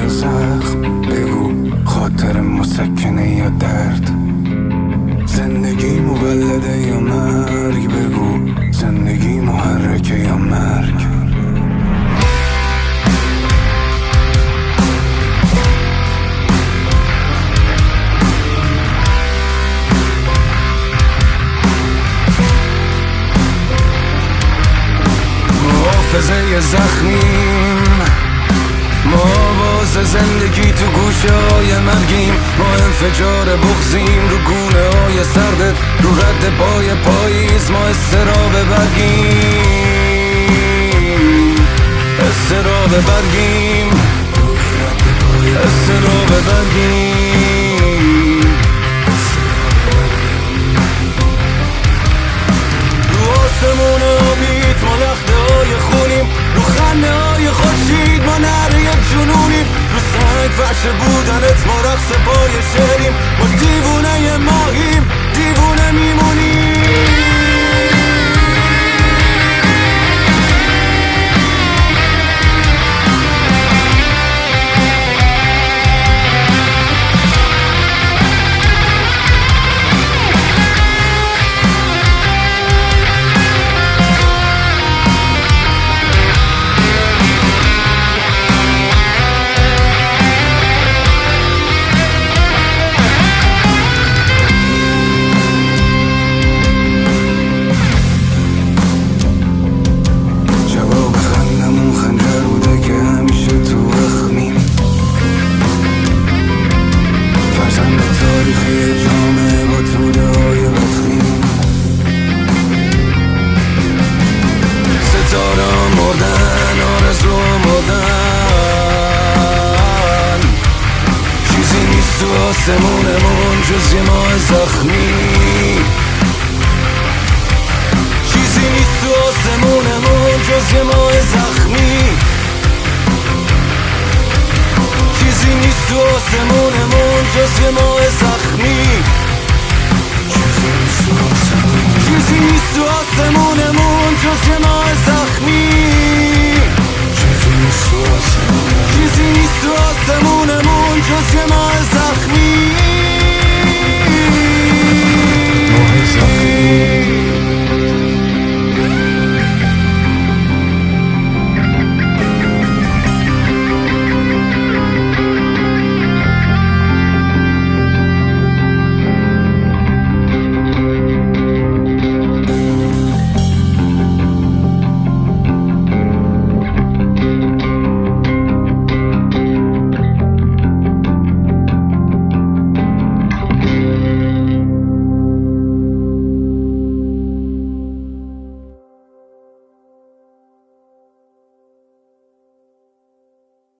یا زخم، بگو خاطر مسکنه یا درد، زندگی مولده یا مرگ، بگو زندگی محرکه یا مرگ. محافظه زخمیم، ما آواز زندگی تو گوشه های مرگیم، ما انفجار بغزیم رو گونه های سردت، رو رد پای پاییز ما استراب برگیم، استراب برگیم، استراب برگیم. رو آسمون آبیت ما لخته های خونیم، رو خنده های خورشید ما نره جنونیم، رو سنگ فرش بودنت ما رقص پای شهریم، ما دیوونه ماهیم، دیوونه میمونیم. آسمونمون جز یه ماه زخمی، چیزی نیست تو آسمونمون جز یه ماه زخمی، چیزی نیست تو آسمونمون جز یه ماه زخمی، چیزی نیست تو آسمونمون جز یه ماه زخمی، چیزی نیست تو